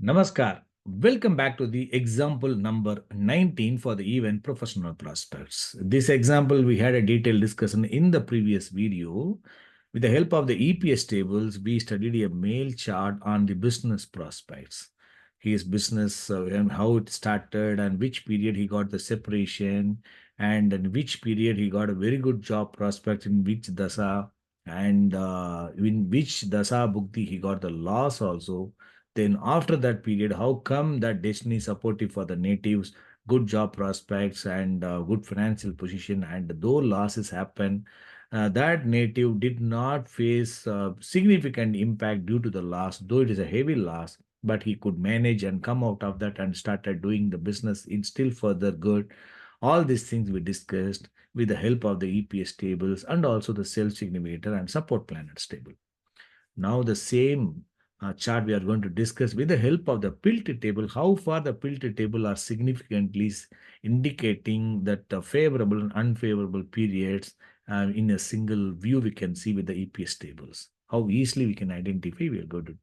Namaskar. Welcome back to the example number 19 for the event professional prospects. This example we had a detailed discussion in the previous video. With the help of the EPS tables, we studied a mail chart on the business prospects. His business and how it started and which period he got the separation and in which period he got a very good job prospect in which dasa and in which dasa bhukti he got the loss also. Then after that period, how come that destiny is supportive for the natives, good job prospects and good financial position, and though losses happen, that native did not face significant impact due to the loss, though it is a heavy loss, but he could manage and come out of that and started doing the business in still further good. All these things we discussed with the help of the EPS tables and also the self-significator and support planets table. Now the same chart we are going to discuss with the help of the PILT table, how far the PILT table are significantly indicating that the favorable and unfavorable periods in a single view we can see with the EPS tables. How easily we can identify, we are going to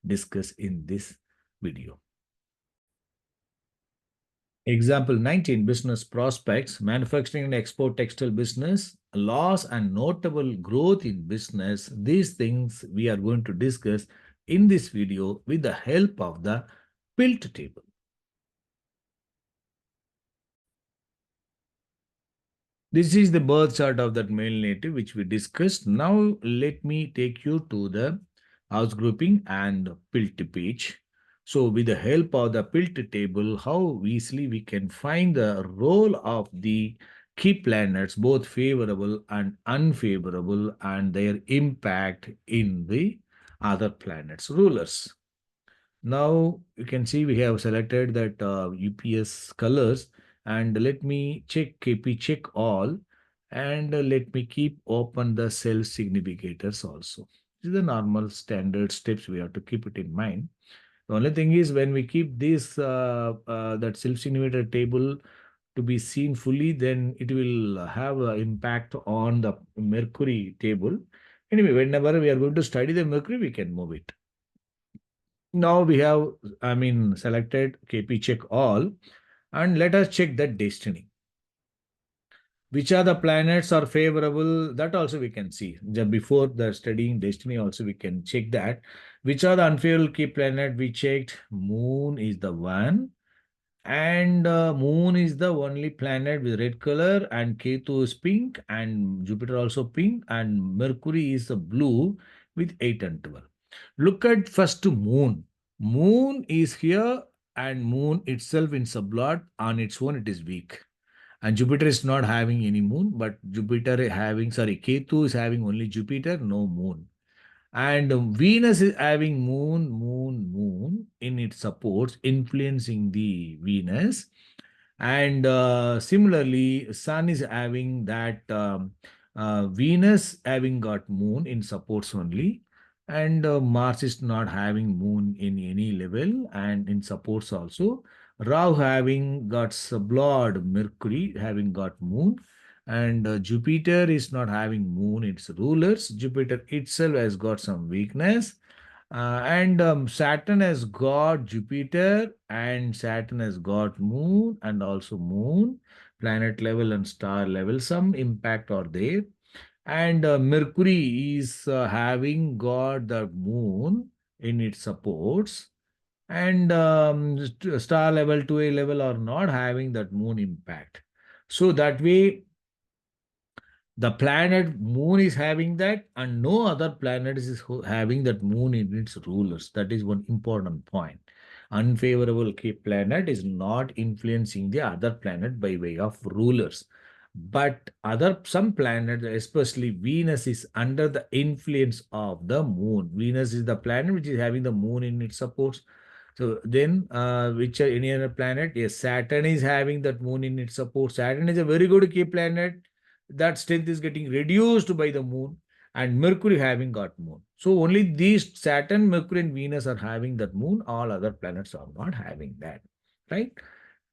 discuss in this video. Example 19, business prospects, manufacturing and export textile business, loss and notable growth in business. These things we are going to discuss in this video with the help of the PILT table. This is the birth chart of that male native which we discussed. Now let me take you to the house grouping and PILT page. So with the help of the PILT table, how easily we can find the role of the key planets, both favorable and unfavorable, and their impact in the other planets' rulers. Now you can see we have selected that UPS colors, and let me check KP check all, and let me keep open the self significators also. This is the normal standard steps we have to keep it in mind. The only thing is when we keep this that self-significator table to be seen fully, then it will have an impact on the Mercury table. Anyway, whenever we are going to study the Mercury, we can move it. Now we have, selected KP check all, and let us check that destiny. Which are the planets are favorable? That also we can see. Just before the studying destiny, also we can check that. Which are the unfavorable key planet? We checked Moon is the one, and Moon is the only planet with red color, and Ketu is pink, and Jupiter also pink, and Mercury is the blue with 8 and 12. Look at first to Moon. Moon is here, and Moon itself in sublot on its own it is weak. And Jupiter is not having any moon, but Ketu is having only Jupiter, no moon. And Venus is having moon in its supports, influencing the Venus. And similarly, Sun is having that Venus having got moon in supports only. And Mars is not having moon in any level and in supports also. Rahu having got sublord Mercury having got moon, and Jupiter is not having moon, its rulers. Jupiter itself has got some weakness. And Saturn has got Jupiter, and Saturn has got moon, and also moon, planet level and star level. Some impact are there. And Mercury is having got the moon in its supports, and star level, 2A level are not having that moon impact. So that way, the planet moon is having that, and no other planet is having that moon in its rulers. That is one important point. Unfavorable planet is not influencing the other planet by way of rulers. But some planets, especially Venus, is under the influence of the moon. Venus is the planet which is having the moon in its supports. So then, which are any other planet? Yes, Saturn is having that moon in its support. Saturn is a very good key planet. That strength is getting reduced by the moon, and Mercury having got moon. So only these Saturn, Mercury, and Venus are having that moon. All other planets are not having that, right?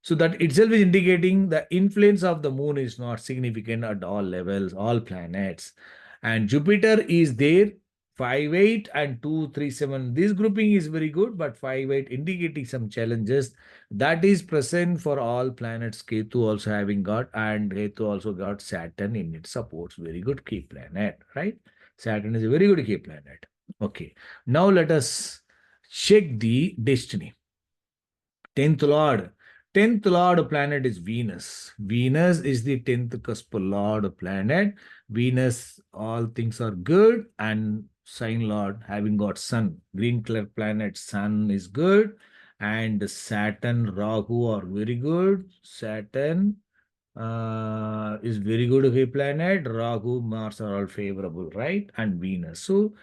So that itself is indicating the influence of the moon is not significant at all levels, all planets. And Jupiter is there 5, 8 and 2, 3, 7. This grouping is very good, but 5, 8 indicating some challenges that is present for all planets. Ketu also having got, and Ketu also got Saturn in its supports. Very good key planet, right? Saturn is a very good key planet. Okay. Now let us check the destiny. 10th Lord. 10th Lord planet is Venus. Venus is the 10th cusp Lord planet. Venus, all things are good, and sign Lord having got Sun. Green color planet Sun is good, and Saturn, Rahu are very good. Saturn is very good okay planet. Rahu, Mars are all favorable, right? And Venus. So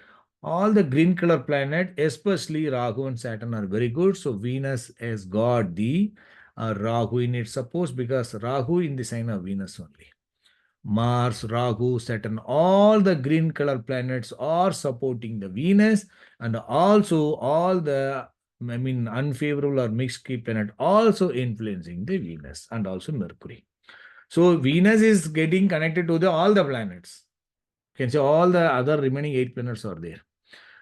all the green color planet, especially Rahu and Saturn, are very good. So Venus has got the Rahu in it, suppose, because Rahu in the sign of Venus only. Mars, Rahu, Saturn, all the green color planets are supporting the Venus, and also all the, I mean, unfavorable or mixed key planet also influencing the Venus, and also Mercury. So Venus is getting connected to the all the planets. You can say all the other remaining 8 planets are there.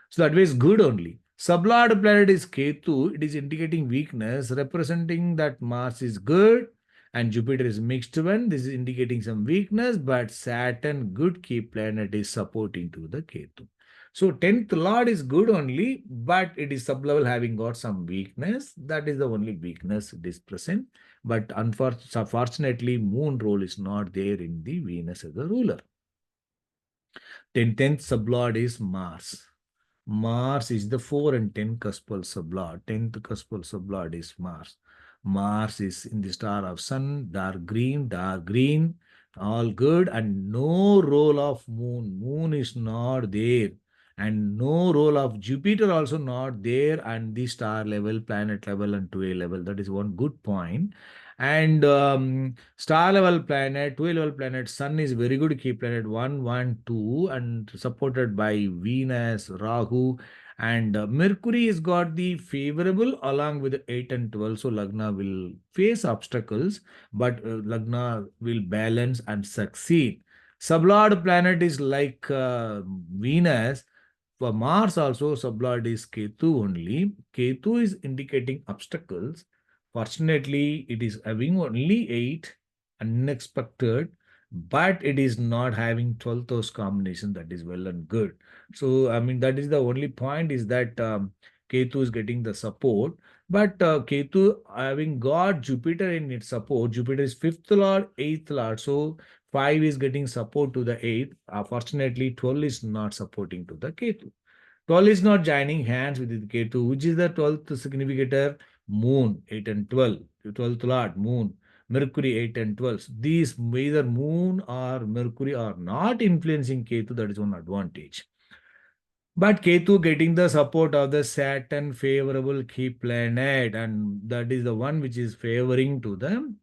So that way is good only. Sublord planet is Ketu. It is indicating weakness, representing that Mars is good and Jupiter is mixed one. This is indicating some weakness, but Saturn, good key planet, is supporting to the Ketu. So 10th Lord is good only, but it is sublevel having got some weakness. That is the only weakness it is present. But unfortunately, moon role is not there in the Venus as a ruler. 10th sublord is Mars. Mars is the 4 and 10 cuspal sublord. 10th cuspal sublord is Mars. Mars is in the star of Sun, dark green, all good, and no role of moon. Moon is not there. And no role of Jupiter also not there, and the star level, planet level, and 2A level. That is one good point. And star level planet, 2 level planet, Sun is very good key planet, 1, 1, 2, and supported by Venus, Rahu, and Mercury has got the favorable along with 8 and 12. So Lagna will face obstacles, but Lagna will balance and succeed. Sublord planet is like Venus. For Mars also, sublord is Ketu only. Ketu is indicating obstacles. Fortunately, it is having only 8, unexpected, but it is not having 12th house combination. That is well and good. So, I mean, that is the only point, is that Ketu is getting the support. But Ketu having got Jupiter in its support, Jupiter is 5th lord, 8th lord. So, 5 is getting support to the 8th. Fortunately, 12 is not supporting to the Ketu. 12 is not joining hands with the Ketu, which is the 12th significator, Moon, 8 and 12. 12th Lord, Moon, Mercury, 8 and 12. These, either Moon or Mercury, are not influencing Ketu. That is one advantage. But Ketu getting the support of the Saturn favorable key planet, and that is the one which is favoring to the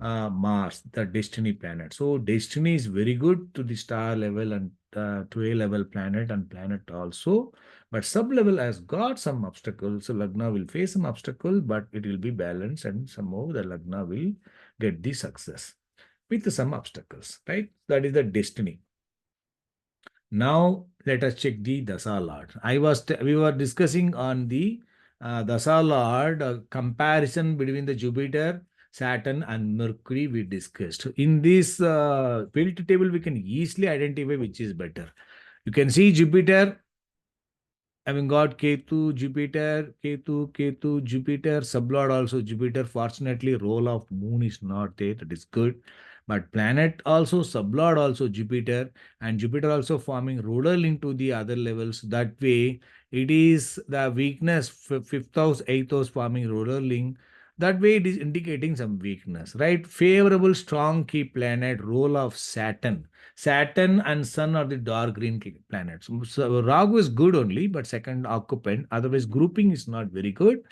Mars, the destiny planet. So destiny is very good to the star level and to a level planet and planet also. But sub level has got some obstacles. So Lagna will face some obstacles, but it will be balanced, and somehow the Lagna will get the success with some obstacles, right? That is the destiny. Now let us check the Dasa Lord. We were discussing on the Dasa Lord comparison between the Jupiter, Saturn, and Mercury. We discussed in this PILT table. We can easily identify which is better. You can see Jupiter having got Ketu, Jupiter, Ketu, Jupiter, sublord also Jupiter. Fortunately, role of moon is not there. That is good. But planet also, sublord also Jupiter, and Jupiter also forming ruler link to the other levels. That way, it is the weakness, fifth house, eighth house forming ruler link. That way, it is indicating some weakness, right? Favorable, strong key planet, role of Saturn. Saturn and Sun are the dark green planets. So Rahu is good only, but second occupant. Otherwise, grouping is not very good.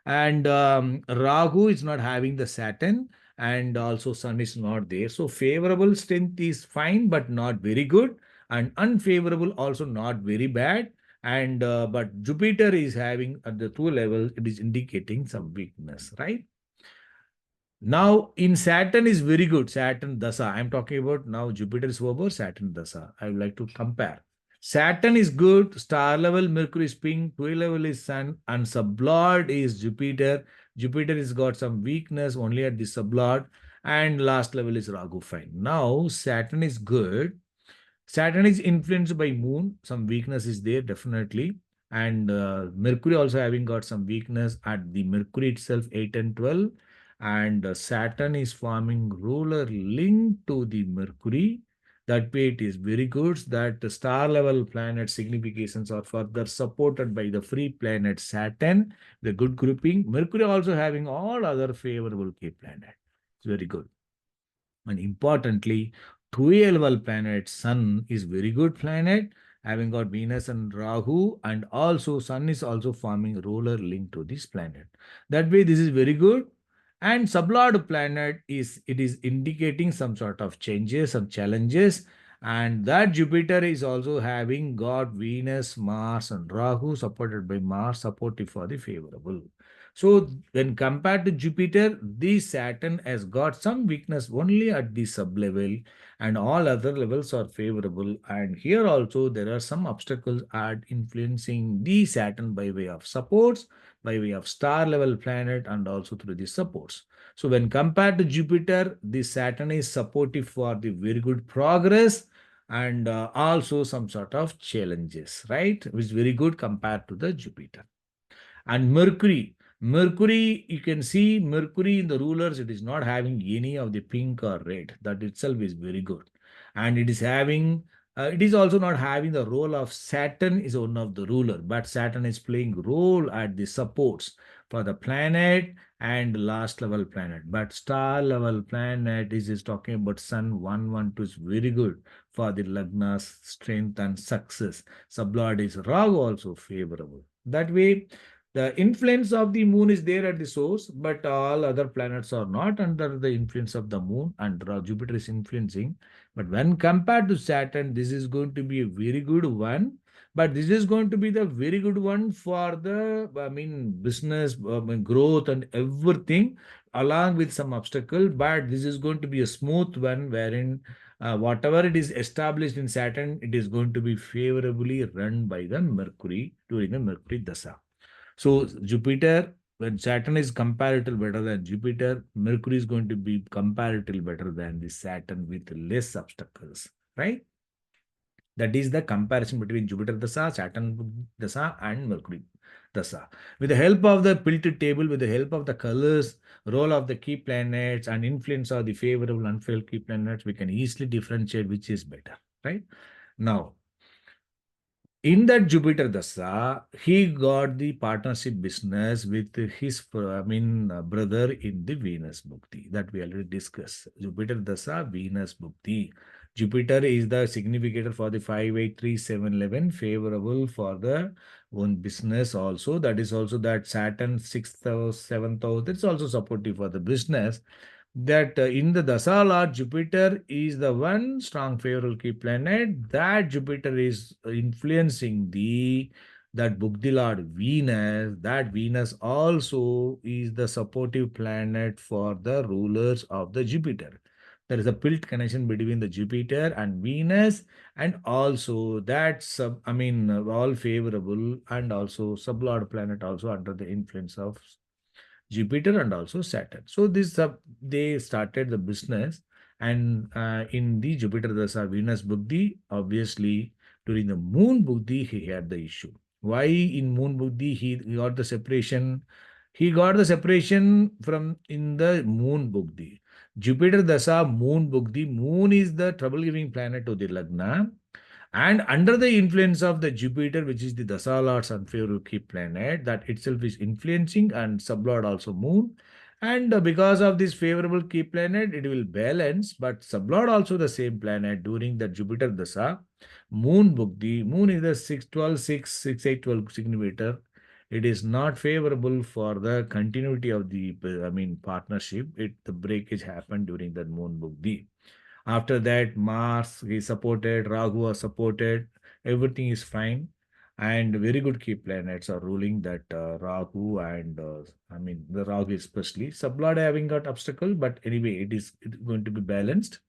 And Rahu is not having the Saturn, and also Sun is not there. So favorable strength is fine, but not very good. And unfavorable also not very bad. And but Jupiter is having at the 2 levels, it is indicating some weakness, right? Now, in Saturn is very good. Saturn Dasa. I'm talking about now Jupiter is over, Saturn Dasa. I would like to compare. Saturn is good, star level Mercury is pink, 12 level is Sun, and sublord is Jupiter. Jupiter has got some weakness only at the sublord, and last level is Rahu fine. Now, Saturn is good. Saturn is influenced by Moon. Some weakness is there definitely, and Mercury also having got some weakness at the Mercury itself, 8 and 12, and Saturn is forming ruler link to the Mercury. That way, it is very good that the star level planet significations are further supported by the free planet Saturn, the good grouping. Mercury also having all other favorable key planet. It's very good. And importantly, 12 planet Sun is very good planet, having got Venus and Rahu, and also Sun is also forming ruler link to this planet. That way, this is very good. And sublord planet is it is indicating some sort of changes, some challenges, and that Jupiter is also having got Venus, Mars, and Rahu supported by Mars, supportive for the favorable. So when compared to Jupiter, the Saturn has got some weakness only at the sub-level, and all other levels are favorable. And here also there are some obstacles at influencing the Saturn by way of supports, by way of star level planet, and also through the supports. So when compared to Jupiter, the Saturn is supportive for the very good progress and also some sort of challenges, right? Which is very good compared to the Jupiter. And Mercury, you can see Mercury in the rulers, it is not having any of the pink or red. That itself is very good. And it is having, it is also not having the role of Saturn is one of the ruler, but Saturn is playing role at the supports for the planet and last level planet. But star level planet is talking about Sun 112 is very good for the Lagna's strength and success. Sublord is Rahu also favorable. That way, the influence of the moon is there at the source, but all other planets are not under the influence of the moon, and Jupiter is influencing. But when compared to Saturn, this is going to be a very good one. But this is going to be the very good one for the, business growth and everything, along with some obstacle. But this is going to be a smooth one, wherein whatever it is established in Saturn, it is going to be favorably run by the Mercury during the Mercury Dasa. So Jupiter, when Saturn is comparatively better than Jupiter, Mercury is going to be comparatively better than the Saturn with less obstacles, right? That is the comparison between Jupiter Dasa, Saturn Dasa, and Mercury Dasa. With the help of the PILT table, with the help of the colors, role of the key planets, and influence of the favorable and unfavorable key planets, we can easily differentiate which is better, right? Now, in that Jupiter Dasa, he got the partnership business with his, brother in the Venus Bhukti that we already discussed. Jupiter Dasa, Venus Bhukti. Jupiter is the significator for the 5, 8, 3, 7, 11, favorable for the own business also. That is also that Saturn 6th house, 7th house, that's also supportive for the business that in the Dasa Lord, Jupiter is the one strong favorable key planet. That Jupiter is influencing the that Bugdi Lord Venus. That Venus also is the supportive planet for the rulers of the Jupiter. There is a PILT connection between the Jupiter and Venus, and also that all favorable, and also sublord planet also under the influence of Jupiter and also Saturn. So this they started the business, and in the Jupiter Dasa Venus Buddhi, obviously during the Moon Buddhi he had the issue. Why in Moon Buddhi he got the separation? He got the separation from in the Moon Buddhi. Jupiter Dasa Moon Buddhi. Moon is the trouble giving planet to the Lagna, and under the influence of the Jupiter, which is the Dasa Lord's unfavorable key planet, that itself is influencing, and sublord also Moon. And because of this favorable key planet, it will balance, but sublord also the same planet during the Jupiter Dasa. Moon Bhukti, Moon is the 6, 12, 6, 6, 8, 12 significator. It is not favorable for the continuity of the, partnership. The breakage happened during that Moon Bhukti. After that, Mars is supported, Rahu was supported, everything is fine. And very good key planets are ruling that Rahu and the Rahu especially. Sublord having got obstacle, but anyway, it is going to be balanced.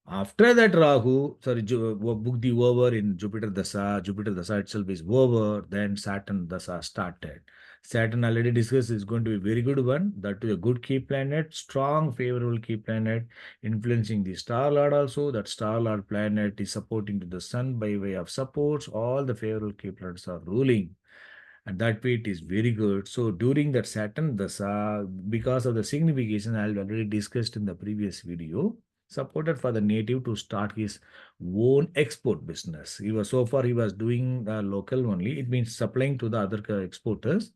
After that, Rahu, sorry, Bugdi over in Jupiter Dasa. Jupiter Dasa itself is over. Then Saturn Dasa started. Saturn already discussed is going to be a very good one. That is a good key planet, strong favorable key planet, influencing the star lord also. That star lord planet is supporting to the sun by way of supports. All the favorable key planets are ruling, and that way it is very good. So during that Saturn Dasa, because of the signification I already discussed in the previous video, supported for the native to start his own export business. He was so far he was doing local only. It means supplying to the other exporters.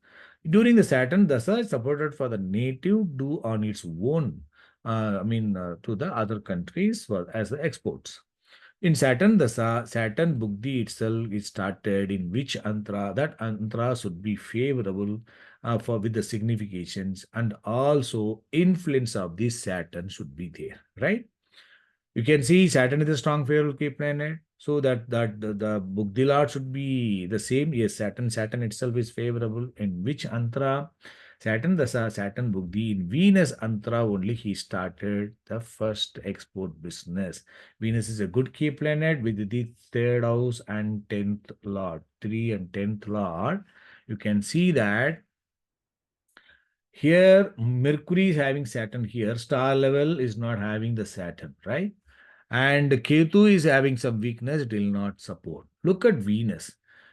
During the Saturn Dasa, it's supported for the native do on its own. To the other countries for as the exports. In Saturn, the Saturn Bugdi itself is started in which antra, that antra should be favorable for with the significations, and also influence of this Saturn should be there, right? You can see Saturn is a strong favorable key planet. So that the Bugdilar should be the same. Yes, Saturn itself is favorable. In which Antra? Saturn Dasa, Saturn Bugdi. In Venus Antra only he started the first export business. Venus is a good key planet with the third house and 10th lord. 3 and 10th lord. You can see that here Mercury is having Saturn here. Star level is not having the Saturn, right? And Ketu is having some weakness, it will not support. Look at Venus.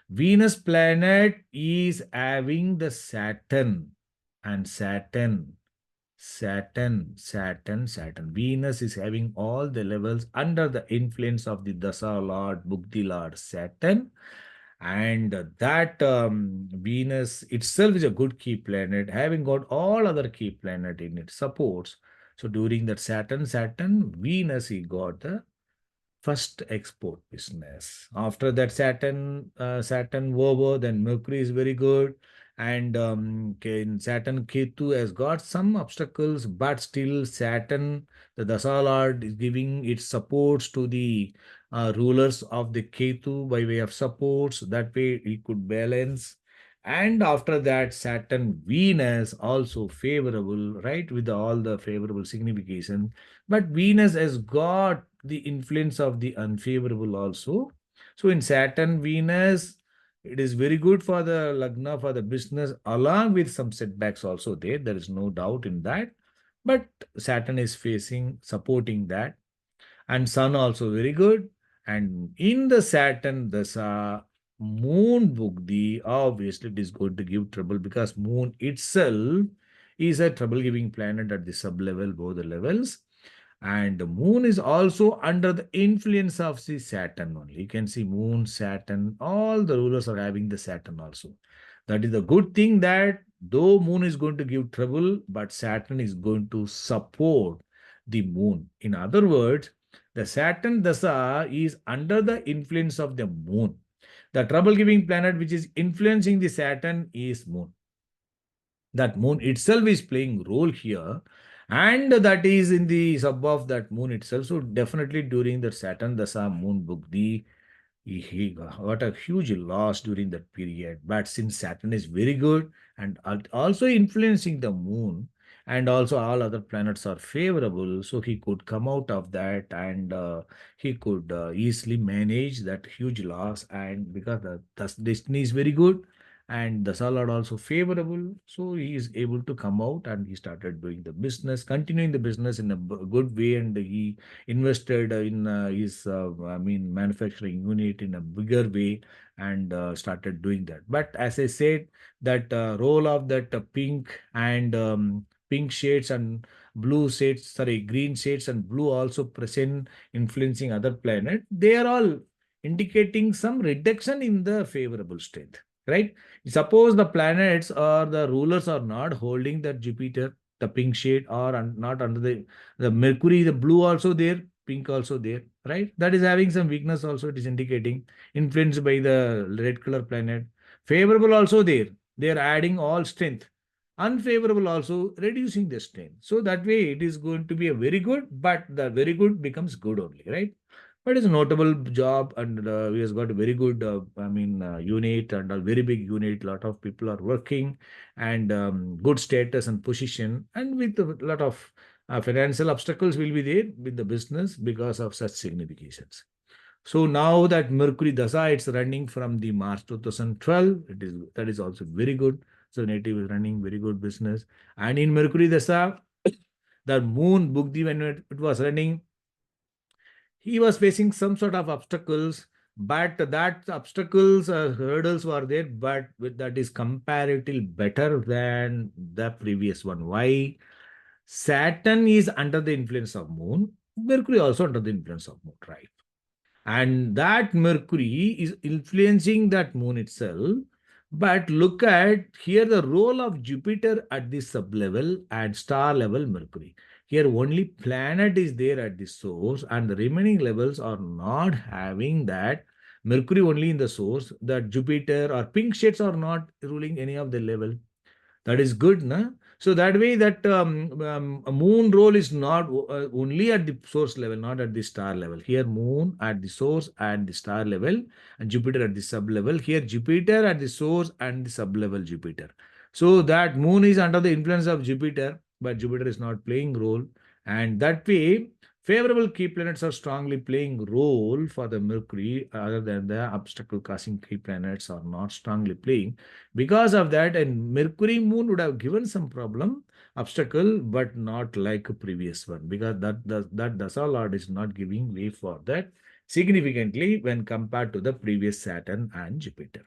Venus planet is having the Saturn, and Saturn. Venus is having all the levels under the influence of the Dasa Lord, Bukti Lord, Saturn. And that Venus itself is a good key planet, having got all other key planet in its supports. So during that Saturn, Venus, he got the first export business. After that, Saturn over, then Mercury is very good, and Saturn Ketu has got some obstacles, but still Saturn, the Dasa Lord, is giving its supports to the rulers of the Ketu by way of supports. That way, he could balance. And after that, Saturn Venus also favorable, right, with all the favorable signification. But Venus has got the influence of the unfavorable also. So in Saturn, Venus, it is very good for the Lagna, for the business, along with some setbacks also there. There is no doubt in that. But Saturn is facing, supporting that. And Sun also very good. And in the Saturn Dasa, Moon Bugdi, obviously it is going to give trouble because Moon itself is a trouble-giving planet at the sub-level, both the levels. And the moon is also under the influence of the Saturn only. You can see moon, Saturn, all the rulers are having the Saturn also. That is the good thing that though moon is going to give trouble, but Saturn is going to support the moon. In other words, the Saturn Dasa is under the influence of the moon. The trouble-giving planet which is influencing the Saturn is moon. That moon itself is playing role here, and that is in the sub of that moon itself. So definitely during the Saturn Dasa moon book, he got a huge loss during that period. But since Saturn is very good and also influencing the moon, and also all other planets are favorable, so he could come out of that, and he could easily manage that huge loss. And because the destiny is very good and the salad also favorable, so he is able to come out and he started doing the business, continuing the business in a good way, and he invested in his manufacturing unit in a bigger way, and started doing that. But as I said, that role of that pink and pink shades and blue shades, sorry, green shades and blue also present, influencing other planet, they are all indicating some reduction in the favorable strength, right? Suppose the planets or the rulers are not holding that Jupiter, the pink shade, or not under the Mercury, the blue also there, pink also there, right? That is having some weakness also. It is indicating influenced by the red color planet. Favorable also there. They are adding all strength. Unfavorable also reducing the strength. So that way it is going to be a very good, but the very good becomes good only, right? But it's a notable job, and we has got a very good, unit, and a very big unit. Lot of people are working, and good status and position, and with a lot of Financial obstacles will be there with the business because of such significations. So now that Mercury Dasa, it's running from the March 2012. That is also very good. So native is running very good business. And in Mercury Dasa, the moon Bugdi, when it was running, he was facing some sort of obstacles, but that obstacles, hurdles were there, but that is comparatively better than the previous one. Why? Saturn is under the influence of moon, Mercury also under the influence of moon, right? And that Mercury is influencing that moon itself. But look at here the role of Jupiter at the sub-level and star level Mercury. Here only planet is there at the source, and the remaining levels are not having that. Mercury only in the source, that Jupiter or pink shades are not ruling any of the level. That is good, na? So that way that a moon role is not only at the source level, not at the star level. Here moon at the source and the star level, and Jupiter at the sub level. Here Jupiter at the source and the sub level Jupiter. So that moon is under the influence of Jupiter, but Jupiter is not playing role. And that way, favorable key planets are strongly playing role for the Mercury, other than the obstacle causing key planets are not strongly playing. Because of that, and Mercury moon would have given some problem, obstacle, but not like a previous one, because that Dasa Lord is not giving way for that significantly when compared to the previous Saturn and Jupiter.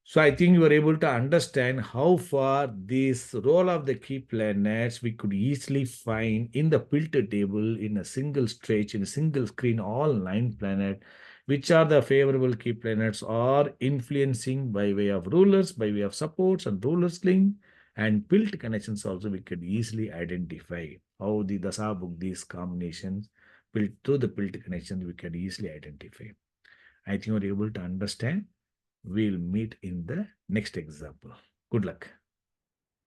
So I think you are able to understand how far this role of the key planets we could easily find in the PILT table in a single stretch, in a single screen, all 9 planets, which are the favorable key planets are influencing by way of rulers, by way of supports and rulers link, and PILT connections also we could easily identify how the Dasa book these combinations built through the PILT connections we can easily identify. I think you are able to understand. We'll meet in the next example. Good luck.